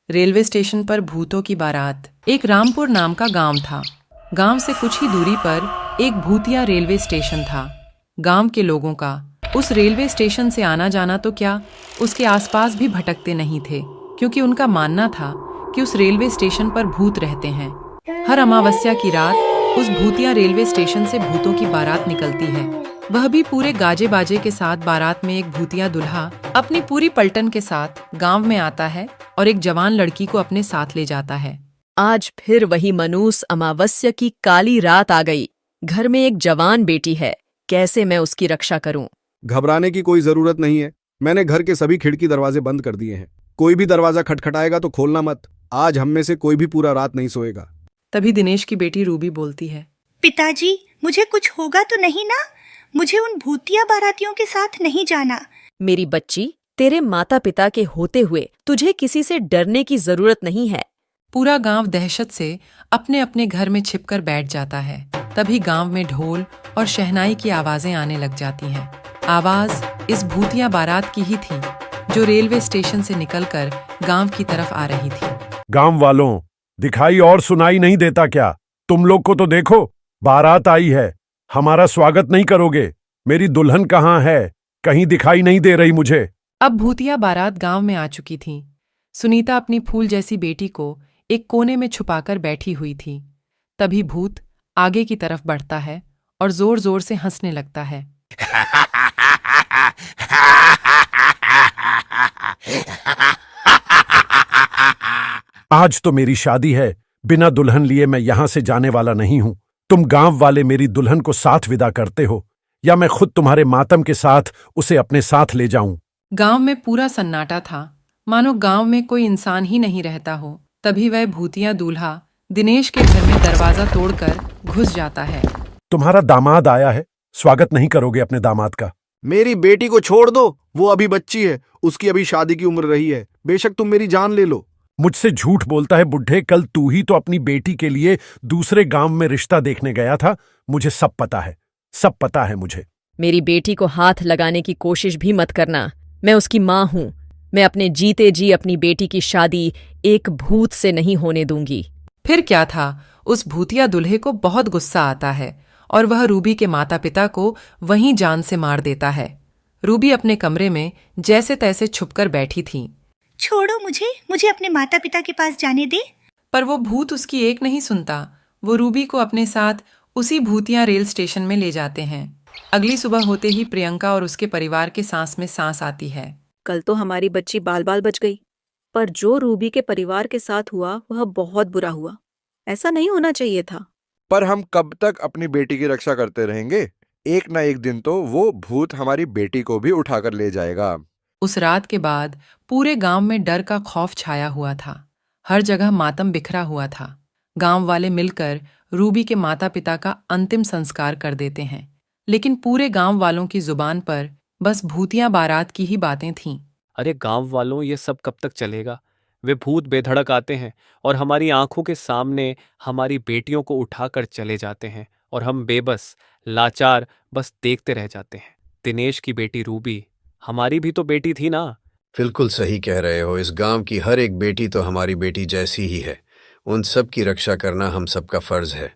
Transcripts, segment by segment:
Railway station पर भूतों की बारात। एक रामपुर नाम का गांव था। गांव से कुछ ही दूरी पर एक भूतिया रेलवे स्टेशन था। गांव के लोगों का उस रेलवे स्टेशन से आना जाना तो क्या, उसके आसपास भी भटकते नहीं थे, क्योंकि उनका मानना था कि उस रेलवे स्टेशन पर भूत रहते हैं। हर अमावस्या की रात उस भूतिया रेलवे स्टेशन से भूतों की बारात निकलती है, वह भी पूरे गाजे बाजे के साथ। बारात में एक भूतिया दूल्हा अपनी पूरी पलटन के साथ गांव में आता है और एक जवान लड़की को अपने साथ ले जाता है। आज फिर वही मनूस अमावस्या की काली रात आ गई। घर में एक जवान बेटी है, कैसे मैं उसकी रक्षा करूं? घबराने की कोई जरूरत नहीं है। मैंने घर के सभी खिड़की दरवाजे बंद कर दिए हैं। कोई भी दरवाजा खटखटाएगा तो खोलना मत। आज हम में से कोई भी पूरा रात नहीं सोएगा। तभी दिनेश की बेटी रूबी बोलती है, पिताजी, मुझे कुछ होगा तो नहीं ना? मुझे उन भूतिया बारातियों के साथ नहीं जाना। मेरी बच्ची, तेरे माता पिता के होते हुए तुझे किसी से डरने की जरूरत नहीं है। पूरा गांव दहशत से अपने अपने घर में छिपकर बैठ जाता है। तभी गांव में ढोल और शहनाई की आवाजें आने लग जाती हैं। आवाज इस भूतिया बारात की ही थी, जो रेलवे स्टेशन से निकलकर गांव की तरफ आ रही थी। गांव वालों, दिखाई और सुनाई नहीं देता क्या? तुम लोग को तो देखो, बारात आई है। हमारा स्वागत नहीं करोगे? मेरी दुल्हन कहाँ है? कहीं दिखाई नहीं दे रही मुझे। अब भूतिया बारात गांव में आ चुकी थी। सुनीता अपनी फूल जैसी बेटी को एक कोने में छुपाकर बैठी हुई थी। तभी भूत आगे की तरफ बढ़ता है और जोर जोर से हंसने लगता है। आज तो मेरी शादी है, बिना दुल्हन लिए मैं यहां से जाने वाला नहीं हूं। तुम गांव वाले मेरी दुल्हन को साथ विदा करते हो, या मैं खुद तुम्हारे मातम के साथ उसे अपने साथ ले जाऊं? गांव में पूरा सन्नाटा था, मानो गांव में कोई इंसान ही नहीं रहता हो। तभी वह भूतिया दूल्हा दिनेश के घर में दरवाजा तोड़कर घुस जाता है। तुम्हारा दामाद आया है, स्वागत नहीं करोगे अपने दामाद का? मेरी बेटी को छोड़ दो, वो अभी बच्ची है, उसकी अभी शादी की उम्र रही है। बेशक तुम मेरी जान ले लो। मुझसे झूठ बोलता है बुढ़े। कल तू ही तो अपनी बेटी के लिए दूसरे गांव में रिश्ता देखने गया था। मुझे सब पता है, सब पता है मुझे। मेरी बेटी को हाथ लगाने की कोशिश भी मत करना। मैं उसकी माँ हूं। मैं अपने जीते जी अपनी बेटी की शादी एक भूत से नहीं होने दूंगी। फिर क्या था, उस भूतिया दूल्हे को बहुत गुस्सा आता है और वह रूबी के माता पिता को वहीं जान से मार देता है। रूबी अपने कमरे में जैसे तैसे छुपकर बैठी थी। छोड़ो मुझे अपने माता पिता के पास जाने दे। पर वो भूत उसकी एक नहीं सुनता। वो रूबी को अपने साथ उसी भूतिया रेल स्टेशन में ले जाते हैं। अगली सुबह होते ही प्रियंका और उसके परिवार के सांस में सांस आती है। कल तो हमारी बच्ची बाल बाल बच गई, पर जो रूबी के परिवार के साथ हुआ वह बहुत बुरा हुआ। ऐसा नहीं होना चाहिए था। पर हम कब तक अपनी बेटी की रक्षा करते रहेंगे? एक ना एक दिन तो वो भूत हमारी बेटी को भी उठाकर ले जाएगा। उस रात के बाद पूरे गांव में डर का खौफ छाया हुआ था। हर जगह मातम बिखरा हुआ था। गांव वाले मिलकर रूबी के माता पिता का अंतिम संस्कार कर देते हैं, लेकिन पूरे गांव वालों की जुबान पर बस भूतिया बारात की ही बातें थीं। अरे गांव वालों, ये सब कब तक चलेगा? वे भूत बेधड़क आते हैं और हमारी आंखों के सामने हमारी बेटियों को उठाकर चले जाते हैं, और हम बेबस, लाचार बस देखते रह जाते हैं। दिनेश की बेटी रूबी हमारी भी तो बेटी थी ना? बिल्कुल सही कह रहे हो। इस गांव की हर एक बेटी तो हमारी बेटी जैसी ही है। उन सब की रक्षा करना हम सबका फर्ज है।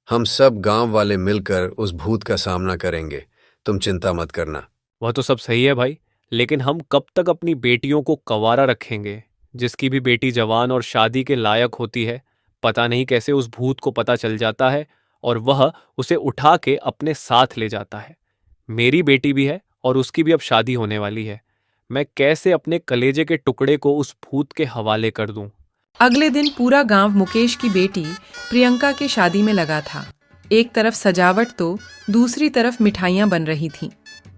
हम सब गांव वाले मिलकर उस भूत का सामना करेंगे। तुम चिंता मत करना। वह तो सब सही है भाई, लेकिन हम कब तक अपनी बेटियों को कंवारा रखेंगे? जिसकी भी बेटी जवान और शादी के लायक होती है, पता नहीं कैसे उस भूत को पता चल जाता है और वह उसे उठा के अपने साथ ले जाता है। मेरी बेटी भी है और उसकी भी अब शादी होने वाली है। मैं कैसे अपने कलेजे के टुकड़े को उस भूत के हवाले कर दूं? अगले दिन पूरा गांव मुकेश की बेटी प्रियंका के शादी में लगा था। एक तरफ सजावट तो दूसरी तरफ मिठाइयां बन रही थीं।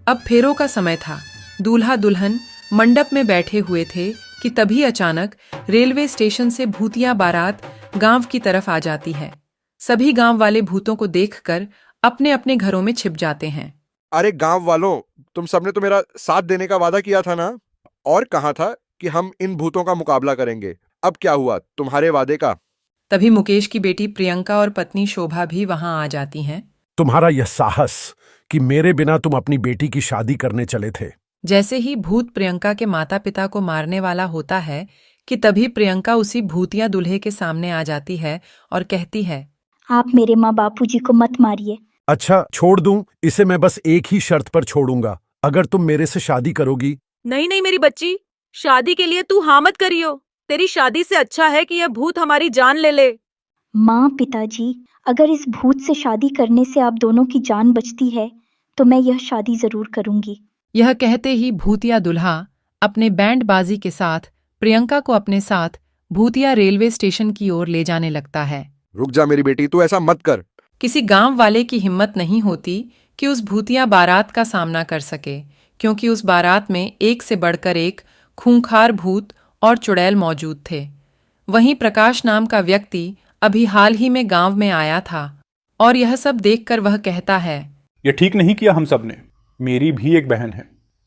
अब फेरों का समय था। दूल्हा दुल्हन मंडप में बैठे हुए थे कि तभी अचानक रेलवे स्टेशन से भूतिया बारात गांव की तरफ आ जाती है। सभी गांव वाले भूतों को देखकर अपने अपने घरों में छिप जाते हैं। अरे गांव वालों, तुम सबने तो मेरा साथ देने का वादा किया था ना? और कहा था कि हम इन भूतों का मुकाबला करेंगे। अब क्या हुआ तुम्हारे वादे का? तभी मुकेश की बेटी प्रियंका और पत्नी शोभा भी वहां आ जाती हैं। तुम्हारा यह साहस कि मेरे बिना तुम अपनी बेटी की शादी करने चले थे। जैसे ही भूत प्रियंका के माता पिता को मारने वाला होता है कि तभी प्रियंका उसी भूतिया दूल्हे के सामने आ जाती है और कहती है, आप मेरे माँ बापूजी को मत मारिए। अच्छा छोड़ दूं, इसे मैं बस एक ही शर्त पर छोड़ूंगा, अगर तुम मेरे से शादी करोगी। नहीं नहीं मेरी बच्ची, शादी के लिए तू हाँ मत करियो। तेरी शादी से अच्छा है कि यह भूत हमारी जान ले ले। माँ पिताजी, अगर इस भूत से शादी करने से आप दोनों की जान बचती है तो मैं यह शादी जरूर करूंगी। यह कहते ही भूतिया दुल्हा अपने बैंड बाजी के साथ प्रियंका को अपने साथ भूतिया रेलवे स्टेशन की ओर ले जाने लगता है। रुक जा मेरी बेटी, तू ऐसा मत कर। किसी गांव वाले की हिम्मत नहीं होती कि उस भूतिया बारात का सामना कर सके, क्योंकि उस बारात में एक से बढ़कर एक खूंखार भूत और चुड़ैल मौजूद थे। वहीं प्रकाश नाम का व्यक्ति अभी हाल ही में गांव में आया था और यह सब देखकर वह कहता है, ये ठीक नहीं किया हम सब ने। मेरी भी एक बहन है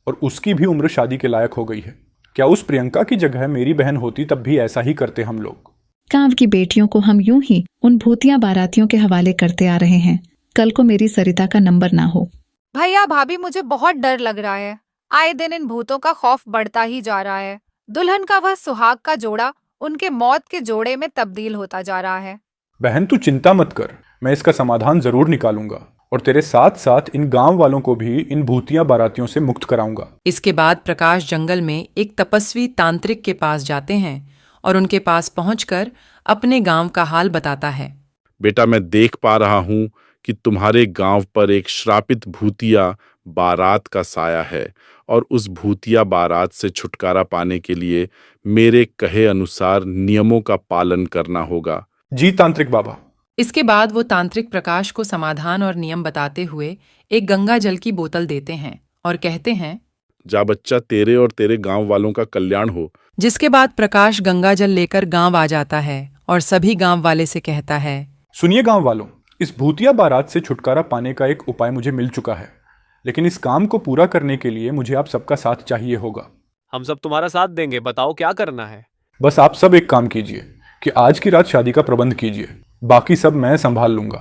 और उसकी भी उम्र शादी के लायक हो गई है। क्या उस प्रियंका की जगह मेरी बहन होती तब भी ऐसा ही करते हम लोग। गांव की बेटियों को हम यूं ही उन भूतिया बारातियों के हवाले करते आ रहे हैं, कल को मेरी सरिता का नंबर ना हो। भैया भाभी, मुझे बहुत डर लग रहा है। आए दिन इन भूतों का खौफ बढ़ता ही जा रहा है। दुल्हन का वह सुहाग का जोड़ा उनके मौत के जोड़े में तब्दील होता जा रहा है। बहन तू चिंता मत कर, मैं इसका समाधान जरूर निकालूंगा और तेरे साथ साथ इन गांव वालों को भी इन भूतिया बारातियों से मुक्त कराऊंगा। इसके बाद प्रकाश जंगल में एक तपस्वी तांत्रिक के पास जाते हैं और उनके पास पहुंचकर अपने गांव का हाल बताता है। बेटा, मैं देख पा रहा हूं कि तुम्हारे गांव पर एक श्रापित भूतिया बारात का साया है और उस भूतिया बारात से छुटकारा पाने के लिए मेरे कहे अनुसार नियमों का पालन करना होगा। जी तांत्रिक बाबा। इसके बाद वो तांत्रिक प्रकाश को समाधान और नियम बताते हुए एक गंगा जल की बोतल देते हैं और कहते हैं, जा बच्चा, तेरे और तेरे गांव वालों का कल्याण हो। जिसके बाद प्रकाश गंगा जल लेकर गांव आ जाता है और सभी गांव वाले से कहता है, सुनिए गांव वालों, इस भूतिया बारात से छुटकारा पाने का एक उपाय मुझे मिल चुका है, लेकिन इस काम को पूरा करने के लिए मुझे आप सबका साथ चाहिए होगा। हम सब तुम्हारा साथ देंगे, बताओ क्या करना है। बस आप सब एक काम कीजिए कि आज की रात शादी का प्रबंध कीजिए, बाकी सब मैं संभाल लूंगा।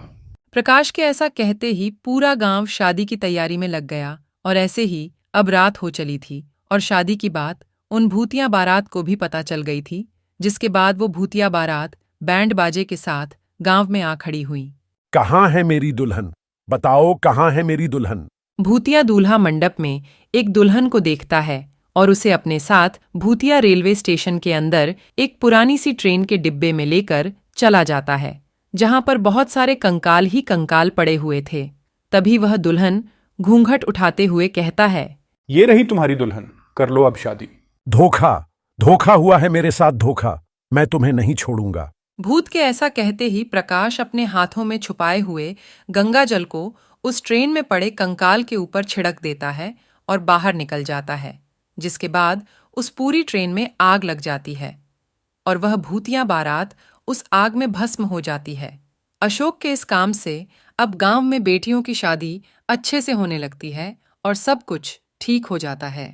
प्रकाश के ऐसा कहते ही पूरा गांव शादी की तैयारी में लग गया और ऐसे ही अब रात हो चली थी और शादी की बात उन भूतिया बारात को भी पता चल गई थी, जिसके बाद वो भूतिया बारात बैंड बाजे के साथ गांव में आ खड़ी हुई। कहाँ है मेरी दुल्हन? बताओ कहाँ है मेरी दुल्हन? भूतिया दूल्हा मंडप में एक दुल्हन को देखता है और उसे अपने साथ भूतिया रेलवे स्टेशन के अंदर एक पुरानी सी ट्रेन के डिब्बे में लेकर चला जाता है, जहां पर बहुत सारे कंकाल ही कंकाल पड़े हुए थे। तभी वह दुल्हन घूंघट उठाते हुए कहता है, ये रही तुम्हारी दुल्हन, कर लो अब शादी। धोखा हुआ है मेरे साथ, धोखा। मैं तुम्हें नहीं छोड़ूंगा। भूत के ऐसा कहते ही प्रकाश अपने हाथों में छुपाए हुए गंगा जल को उस ट्रेन में पड़े कंकाल के ऊपर छिड़क देता है और बाहर निकल जाता है, जिसके बाद उस पूरी ट्रेन में आग लग जाती है और वह भूतिया बारात उस आग में भस्म हो जाती है। अशोक के इस काम से अब गांव में बेटियों की शादी अच्छे से होने लगती है और सब कुछ ठीक हो जाता है।